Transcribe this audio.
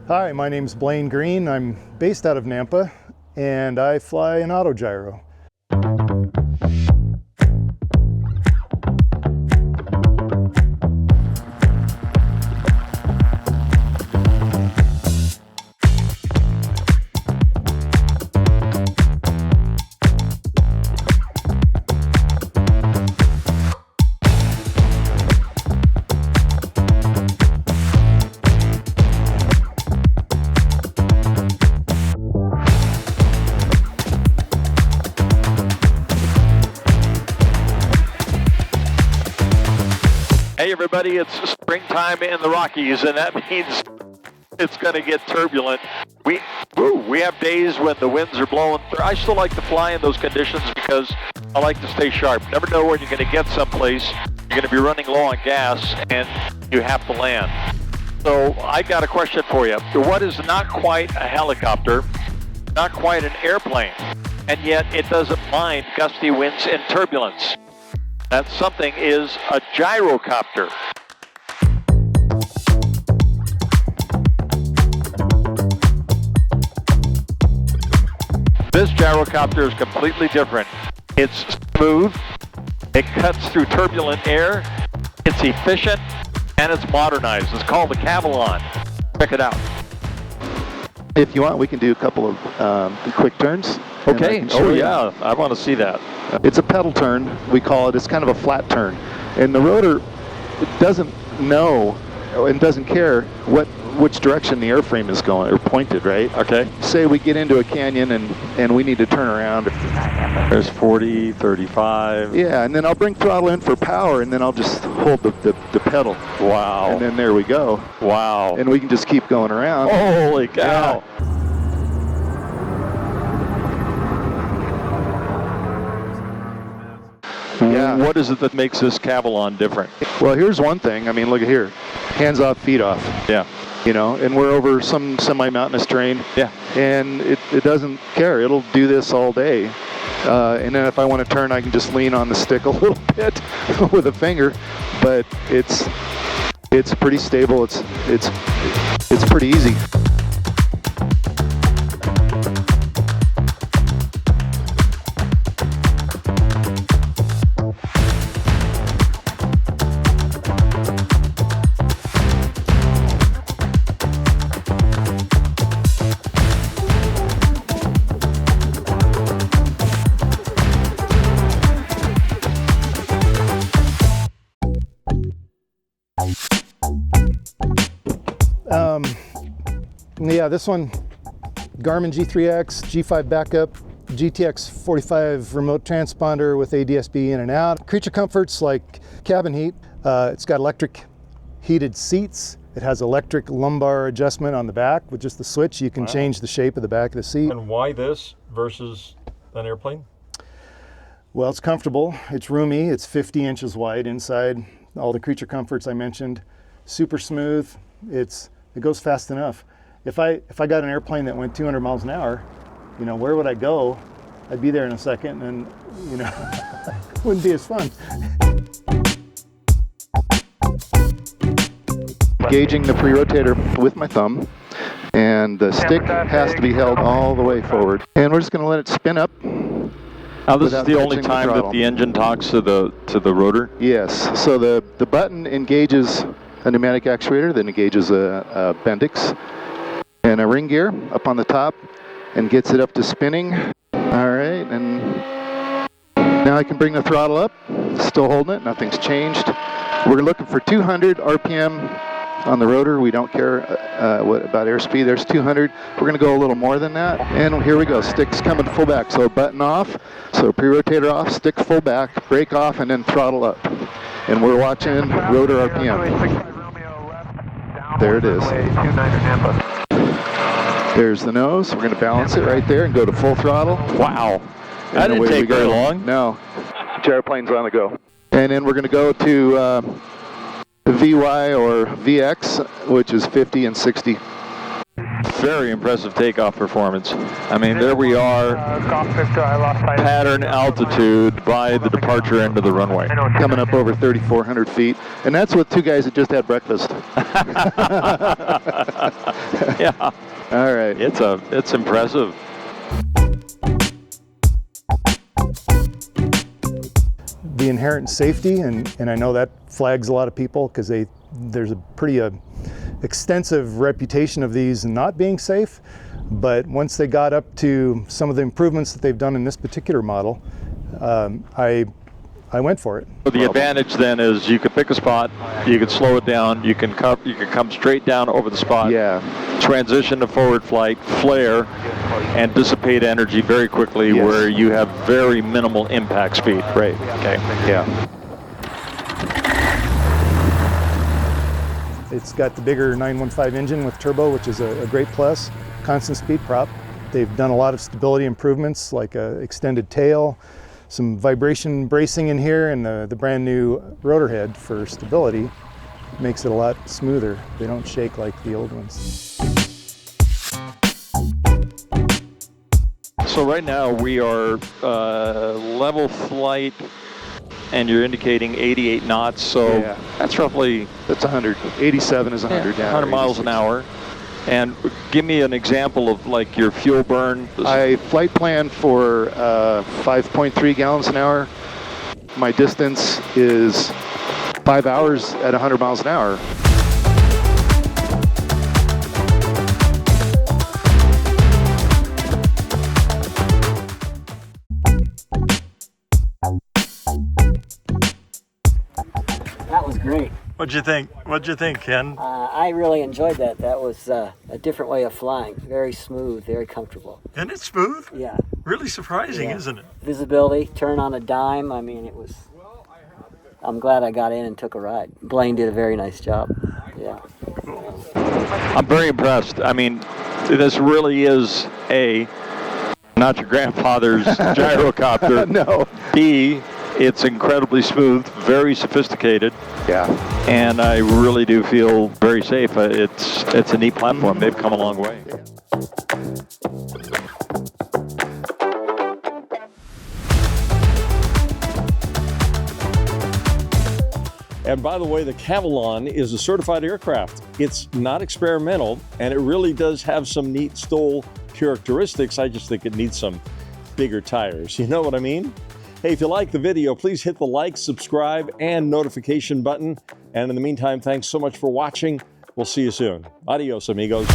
Hi, my name's Blain Green. I'm based out of Nampa, and I fly an auto gyro. Hey everybody, it's springtime in the Rockies, and that means it's going to get turbulent. We have days when the winds are blowing. I still like to fly in those conditions because I like to stay sharp. Never know when you're going to get someplace. You're going to be running low on gas, and you have to land. So I got a question for you. What is not quite a helicopter, not quite an airplane, and yet it doesn't mind gusty winds and turbulence? That something is a gyrocopter. This gyrocopter is completely different. It's smooth, it cuts through turbulent air, it's efficient, and it's modernized. It's called the Cavalon. Check it out. If you want, we can do a couple of quick turns. Okay. Oh yeah, I want to see that. It's a pedal turn, we call it. It's kind of a flat turn. And the rotor doesn't know and doesn't care which direction the airframe is going or pointed, right? Okay. Say we get into a canyon and we need to turn around. There's 40, 35. Yeah, and then I'll bring throttle in for power, and then I'll just hold the pedal. Wow. And then there we go. Wow. And we can just keep going around. Holy cow. Yeah. Yeah. What is it that makes this Cavalon different? Well, here's one thing. I mean, look at here. Hands off, feet off. Yeah. You know, and we're over some semi-mountainous terrain. Yeah. And it doesn't care. It'll do this all day. And then if I want to turn, I can just lean on the stick a little bit with a finger. But it's pretty stable. It's pretty easy. Yeah, this one, Garmin G3X, G5 backup, GTX 45 remote transponder with ADS-B in and out. Creature comforts like cabin heat. It's got electric heated seats. It has electric lumbar adjustment on the back with just the switch. You can change the shape of the back of the seat. And why this versus an airplane? Well, it's comfortable, it's roomy, it's 50 inches wide inside. All the creature comforts I mentioned. Super smooth, it goes fast enough. If I got an airplane that went 200 miles an hour, you know, where would I go? I'd be there in a second, and you know, it wouldn't be as fun. Gauging the pre-rotator with my thumb, and the stick has to be held all the way forward. And we're just going to let it spin up. Now this is the only time that the engine talks to the rotor? Yes. So the button engages a pneumatic actuator, then engages a Bendix and a ring gear up on the top and gets it up to spinning. All right, and now I can bring the throttle up, still holding it, nothing's changed. We're looking for 200 RPM on the rotor. We don't care what about airspeed. There's 200. We're going to go a little more than that. And here we go. Stick's coming full back. So button off. So pre-rotator off, stick full back, brake off, and then throttle up. And we're watching rotor RPM. There it is. There's the nose. We're going to balance it right there and go to full throttle. Wow. That didn't take very long. No. Gyroplane's on the go. And then we're going to go to the VY or VX, which is 50 and 60. Very impressive takeoff performance. I mean, there we are, pattern altitude by the departure end of the runway. Coming up over 3,400 feet. And that's with two guys that just had breakfast. Yeah, All right. it's impressive. The inherent safety, and I know that flags a lot of people because there's a pretty extensive reputation of these not being safe. But once they got up to some of the improvements that they've done in this particular model, I went for it. The advantage then is you can pick a spot, you can slow it down, you can come straight down over the spot, Yeah. transition to forward flight, flare, and dissipate energy very quickly, Yes. where you have very minimal impact speed. Right. Okay. Yeah. It's got the bigger 915 engine with turbo, which is a great plus. Constant speed prop. They've done a lot of stability improvements, like a extended tail, some vibration bracing in here, and the brand new rotor head for stability makes it a lot smoother. They don't shake like the old ones. So right now we are level flight, and you're indicating 88 knots. So Yeah. that's roughly That's 100. 87 is 100. Yeah, 100 miles an hour. And give me an example of like your fuel burn. I flight plan for 5.3 gallons an hour. My distance is 5 hours at 100 miles an hour. That was great. What'd you think? What'd you think, Ken? I really enjoyed that. That was a different way of flying. Very smooth, very comfortable. Isn't it smooth? Yeah. Really surprising, Yeah. isn't it? Visibility, turn on a dime. I mean, it was. I'm glad I got in and took a ride. Blain did a very nice job. Yeah. I'm very impressed. I mean, this really is not your grandfather's gyrocopter. No. B, it's incredibly smooth, very sophisticated, Yeah. and I really do feel very safe. It's a neat platform. They've come a long way. And by the way, the Cavalon is a certified aircraft. It's not experimental, and it really does have some neat STOL characteristics. I just think it needs some bigger tires. You know what I mean? Hey, if you like the video, please hit the like, subscribe, and notification button. And in the meantime, thanks so much for watching. We'll see you soon. Adios, amigos.